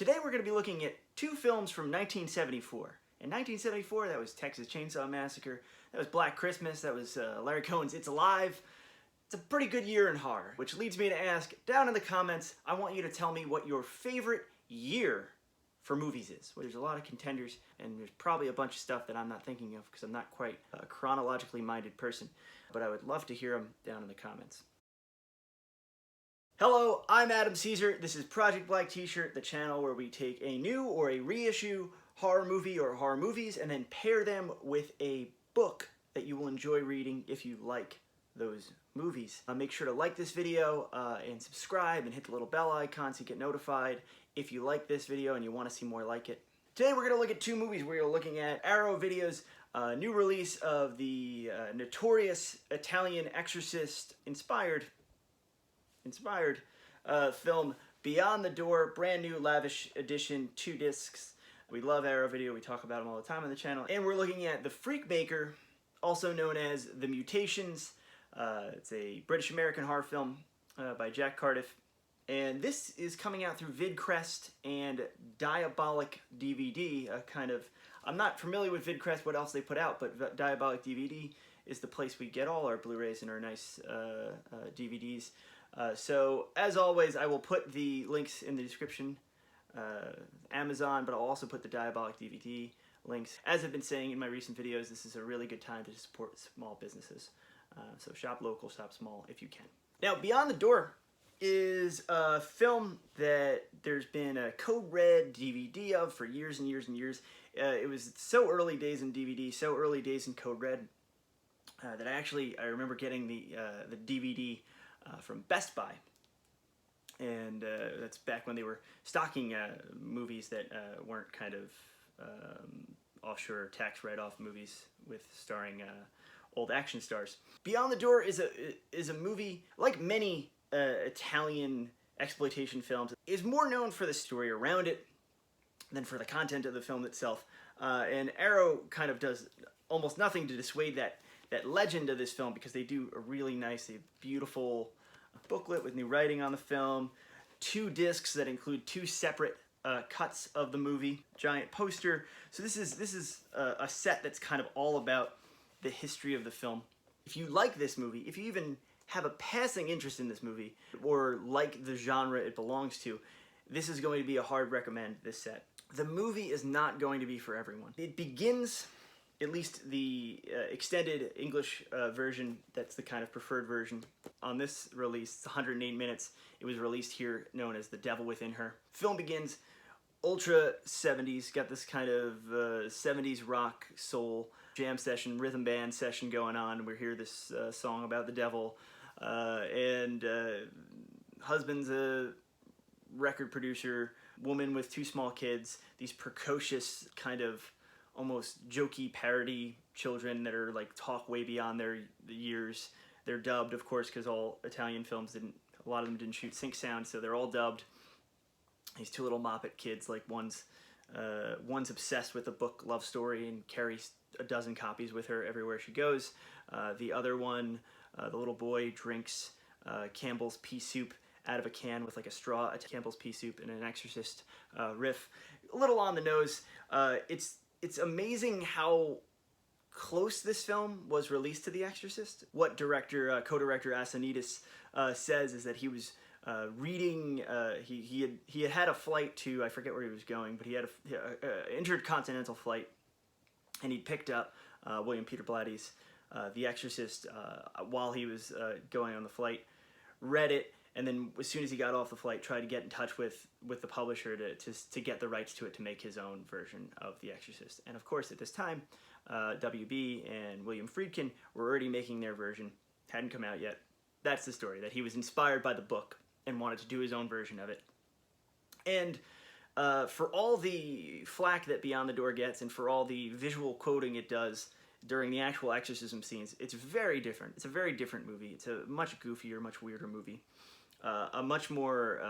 Today we're going to be looking at two films from 1974. In 1974, that was Texas Chainsaw Massacre, that was Black Christmas, that was Larry Cohen's It's Alive. It's a pretty good year in horror, which leads me to ask, down in the comments, I want you to tell me what your favorite year for movies is. Well, there's a lot of contenders, and there's probably a bunch of stuff that I'm not thinking of because I'm not quite a chronologically minded person, but I would love to hear them down in the comments. Hello, I'm Adam Caesar. This is Project Black T-Shirt, the channel where we take a new or a reissue horror movie or horror movies and then pair them with a book that you will enjoy reading if you like those movies. Make sure to like this video and subscribe and hit the little bell icon so you get notified if you like this video and you want to see more like it. Today we're going to look at two movies. We're looking at Arrow Video's new release of the notorious Italian exorcist inspired film Beyond the Door, brand new lavish edition, 2 discs. We love Arrow Video, we talk about them all the time on the channel. And we're looking at The Freakmaker, also known as The Mutations. It's a British-American horror film by Jack Cardiff. And this is coming out through VidCrest and DiabolikDVD, I'm not familiar with VidCrest, what else they put out, but DiabolikDVD is the place we get all our Blu-rays and our nice DVDs. So, as always, I will put the links in the description, Amazon, but I'll also put the DiabolikDVD links. As I've been saying in my recent videos, this is a really good time to support small businesses. So shop local, shop small if you can. Now, Beyond the Door is a film that there's been a Code Red DVD of for years and years and years. It was so early days in DVD, so early days in Code Red, that I remember getting the DVD from Best Buy, and that's back when they were stocking movies that weren't kind of offshore tax write-off movies with starring old action stars. Beyond the Door is a movie, like many Italian exploitation films, is more known for the story around it than for the content of the film itself. And Arrow kind of does almost nothing to dissuade that legend of this film, because they do a really nice, beautiful booklet with new writing on the film, 2 discs that include 2 separate cuts of the movie, giant poster. So this is a set that's kind of all about the history of the film. If you like this movie, if you even have a passing interest in this movie, or like the genre it belongs to, this is going to be a hard recommend, this set. The movie is not going to be for everyone. It begins, at least the extended English version, that's the kind of preferred version. On this release, it's 108 minutes. It was released here, known as The Devil Within Her. Film begins ultra 70s, got this kind of 70s rock, soul, jam session, rhythm band session going on. We hear this song about the devil, and husband's a record producer, woman with 2 small kids, these precocious kind of almost jokey parody children that are like talk way beyond their years. They're dubbed, of course, because all Italian films a lot of them didn't shoot sync sound, so they're all dubbed. These 2 little moppet kids, like one's obsessed with a book love story and carries a dozen copies with her everywhere she goes. The other one, the little boy, drinks Campbell's pea soup out of a can with like a straw, Campbell's pea soup, and an Exorcist riff. A little on the nose. It's amazing how close this film was released to The Exorcist. What co-director Asanides says is that he was reading, he had a flight to, I forget where he was going, but he had a intercontinental flight, and he'd picked up William Peter Blatty's The Exorcist while he was going on the flight, read it, and then as soon as he got off the flight, tried to get in touch with the publisher to get the rights to it to make his own version of The Exorcist. And of course, at this time, WB and William Friedkin were already making their version. Hadn't come out yet. That's the story, that he was inspired by the book and wanted to do his own version of it. And for all the flack that Beyond the Door gets, and for all the visual quoting it does during the actual exorcism scenes, it's very different. It's a very different movie. It's a much goofier, much weirder movie. A much more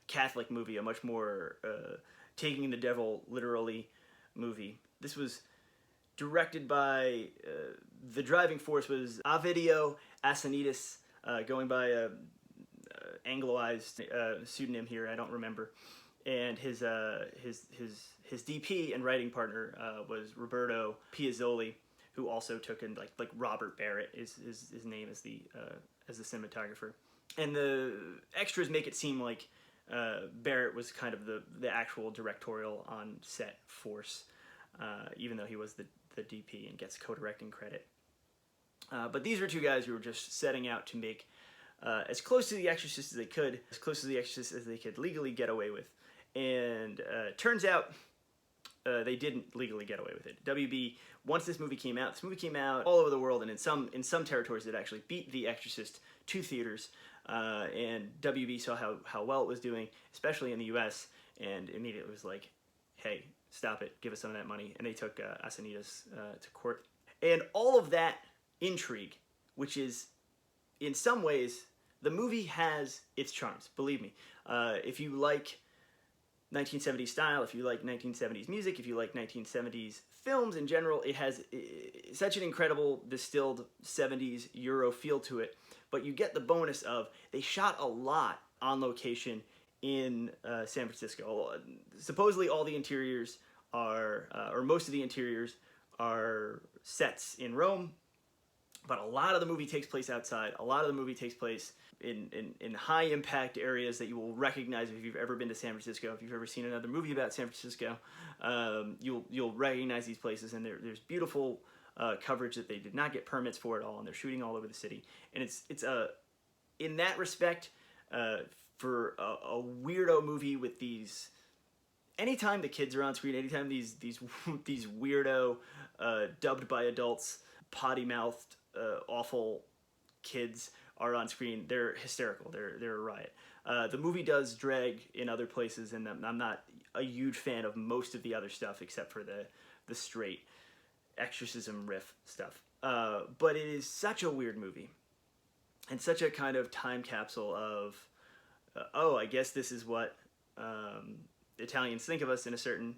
Catholic movie, a much more taking the devil literally movie. This was directed by, the driving force was Ovidio Asanides, going by Angloized pseudonym here, I don't remember. And his DP and writing partner was Roberto Piazzoli, who also took in like Robert Barrett is his name as the cinematographer. And the extras make it seem like Barrett was kind of the actual directorial on set force, even though he was the DP and gets co-directing credit. But these were two guys who were just setting out to make as close to The Exorcist as they could, as close to The Exorcist as they could legally get away with. And turns out they didn't legally get away with it. WB, once this movie came out all over the world, and in some territories it actually beat The Exorcist to theaters. And WB saw how well it was doing, especially in the US, and immediately was like, hey, stop it, give us some of that money. And they took Asanidas to court. And all of that intrigue, which is, in some ways, the movie has its charms, believe me. If you like 1970s style, if you like 1970s music, if you like 1970s films in general, it has such an incredible distilled 70s Euro feel to it. But you get the bonus of they shot a lot on location in San Francisco. Supposedly all the interiors are, or most of the interiors are sets in Rome, but a lot of the movie takes place outside. A lot of the movie takes place in high impact areas that you will recognize if you've ever been to San Francisco. If you've ever seen another movie about San Francisco, you'll recognize these places, and there's beautiful coverage that they did not get permits for at all, and they're shooting all over the city. And it's in that respect, for a weirdo movie with these, anytime the kids are on screen, anytime these weirdo dubbed by adults, potty mouthed, awful kids are on screen, they're hysterical. They're a riot. The movie does drag in other places, and I'm not a huge fan of most of the other stuff except for the straight exorcism riff stuff. But it is such a weird movie, and such a kind of time capsule of, oh, I guess this is what Italians think of us in a certain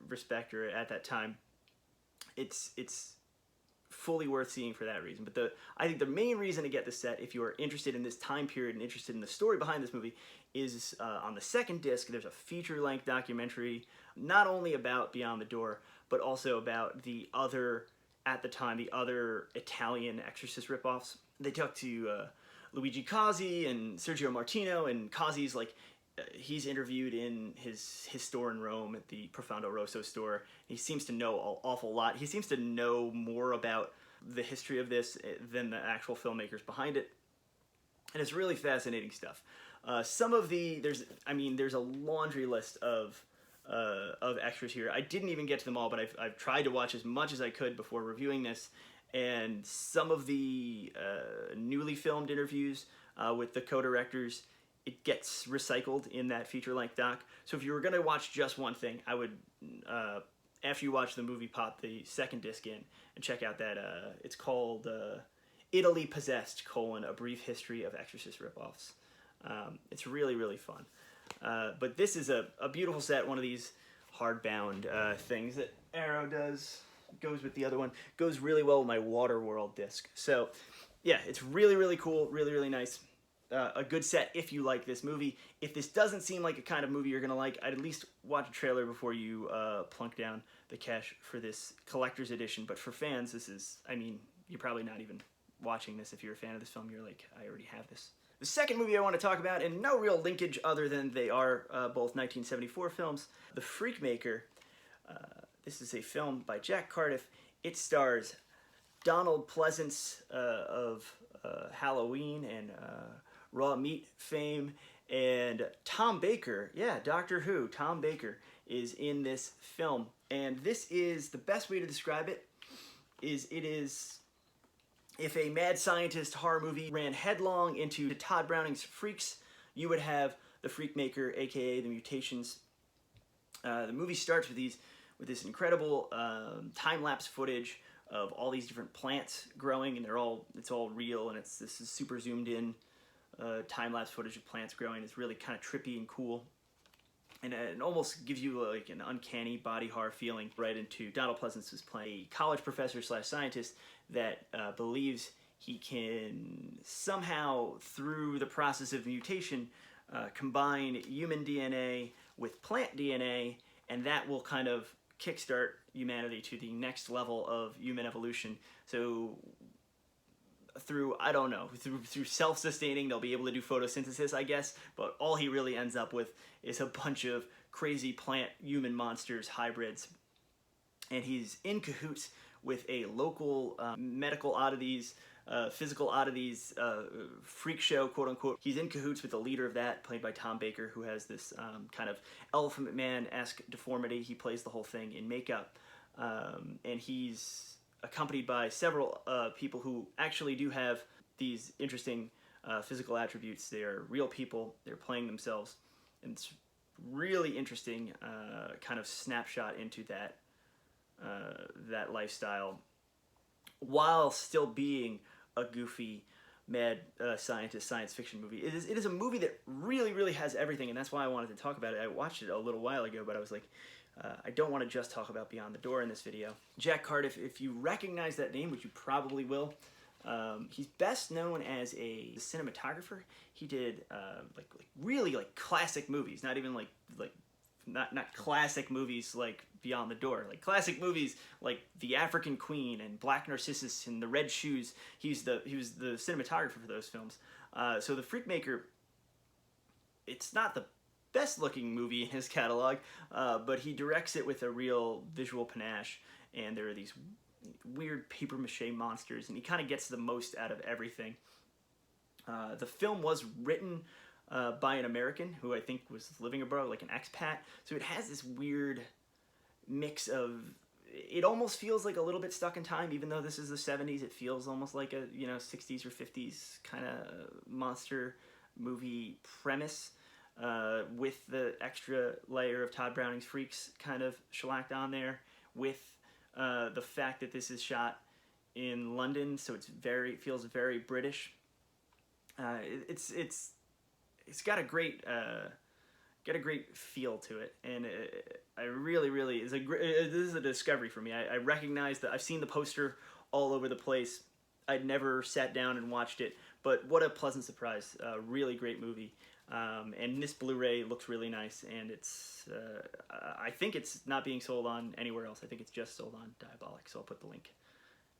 respect, or at that time. It's fully worth seeing for that reason. But I think the main reason to get this set, if you are interested in this time period and interested in the story behind this movie, is on the second disc, there's a feature-length documentary, not only about Beyond the Door, but also about the other Italian Exorcist ripoffs. They talked to Luigi Cozzi and Sergio Martino, and Cozzi's like, he's interviewed in his store in Rome at the Profondo Rosso store. He seems to know an awful lot. He seems to know more about the history of this than the actual filmmakers behind it. And it's really fascinating stuff. There's a laundry list of extras here. I didn't even get to them all, but I've tried to watch as much as I could before reviewing this. And some of the newly filmed interviews with the co-directors, it gets recycled in that feature-length doc. So if you were going to watch just one thing, I would, after you watch the movie, pop the second disc in and check out that, it's called Italy Possessed, A Brief History of Exorcist Ripoffs. It's really, really fun. But this is a beautiful set, one of these hardbound things that Arrow does, goes with the other one, goes really well with my Waterworld disc. So yeah, it's really, really cool, really, really nice. A good set if you like this movie. If this doesn't seem like a kind of movie you're going to like, I'd at least watch a trailer before you plunk down the cash for this collector's edition. But for fans, this is, you're probably not even watching this. If you're a fan of this film, you're like, I already have this. The second movie I want to talk about, and no real linkage other than they are both 1974 films, The Freakmaker. This is a film by Jack Cardiff. It stars Donald Pleasance of Halloween and Raw Meat fame, and Tom Baker, Doctor Who, Tom Baker is in this film. And this is, the best way to describe it is if a mad scientist horror movie ran headlong into Todd Browning's Freaks, you would have The Freakmaker, aka The Mutations. The movie starts with this incredible time-lapse footage of all these different plants growing, and it's all real, and this is super zoomed in time-lapse footage of plants growing. It's really kind of trippy and cool, and it almost gives you like an uncanny body horror feeling right into Donald Pleasance is playing a college professor / scientist that believes he can somehow, through the process of mutation, combine human DNA with plant DNA, and that will kind of kickstart humanity to the next level of human evolution. So through, I don't know, through self-sustaining, they'll be able to do photosynthesis, I guess, but all he really ends up with is a bunch of crazy plant-human monsters, hybrids, and he's in cahoots with a local medical oddities, physical oddities freak show, quote unquote. He's in cahoots with the leader of that, played by Tom Baker, who has this kind of Elephant Man-esque deformity. He plays the whole thing in makeup, and he's accompanied by several people who actually do have these interesting physical attributes. They're real people, they're playing themselves, and it's really interesting kind of snapshot into that that lifestyle, while still being a goofy, mad scientist science fiction movie. It is a movie that really has everything, and that's why I wanted to talk about it. I watched it a little while ago, but I was like, I don't want to just talk about Beyond the Door in this video. Jack Cardiff, if you recognize that name, which you probably will, he's best known as a cinematographer. He did like really classic movies, not even not classic movies like Beyond the Door, like classic movies like The African Queen and Black Narcissus and The Red Shoes. He was the cinematographer for those films. So the Freakmaker, it's not the best looking movie in his catalog, but he directs it with a real visual panache, and there are these weird papier-mâché monsters, and he kind of gets the most out of everything. The film was written by an American who I think was living abroad, like an expat, so it has this weird mix of, it almost feels like a little bit stuck in time, even though this is the 70s. It feels almost like a 60s or 50s kind of monster movie premise, with the extra layer of Todd Browning's Freaks kind of shellacked on there, with the fact that this is shot in London, so it feels very British. It's got a great feel to it, and I really this is a discovery for me. I recognize that I've seen the poster all over the place. I'd never sat down and watched it, but what a pleasant surprise. Really great movie. And this Blu-ray looks really nice, and it's I think it's not being sold on anywhere else. I think it's just sold on Diabolik, so I'll put the link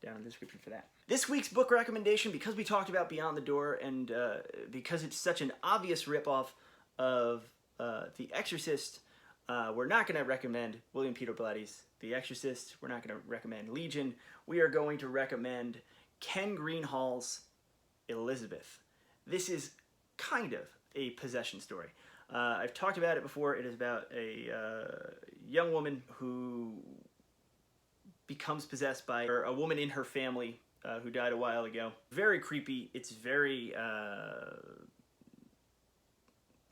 down in the description for that. This week's book recommendation, because we talked about Beyond the Door, and because it's such an obvious ripoff of The Exorcist, we're not going to recommend William Peter Blatty's The Exorcist. We're not going to recommend Legion. We are going to recommend Ken Greenhall's Elizabeth. This is kind of a possession story. I've talked about it before. It is about a young woman who becomes possessed by a woman in her family who died a while ago. Very creepy. It's very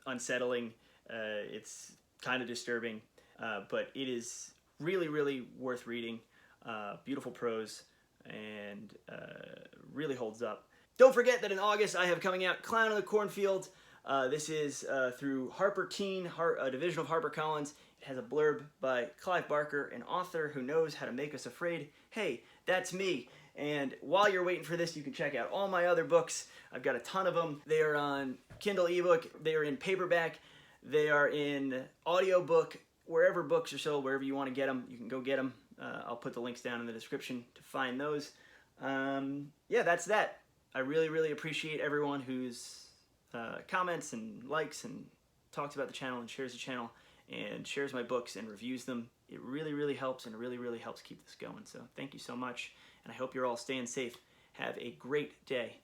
unsettling. It's kind of disturbing, but it is really worth reading. Beautiful prose, and really holds up. Don't forget that in August I have coming out Clown in the Cornfield. This is through Harper Teen, a division of HarperCollins. It has a blurb by Clive Barker, an author who knows how to make us afraid. Hey, that's me. And while you're waiting for this, you can check out all my other books. I've got a ton of them. They are on Kindle ebook. They are in paperback. They are in audiobook. Wherever books are sold, wherever you want to get them, you can go get them. I'll put the links down in the description to find those. Yeah, that's that. I really appreciate everyone who's comments and likes and talks about the channel and shares the channel and shares my books and reviews them. It really helps, and it really helps keep this going. So thank you so much, and I hope you're all staying safe. Have a great day.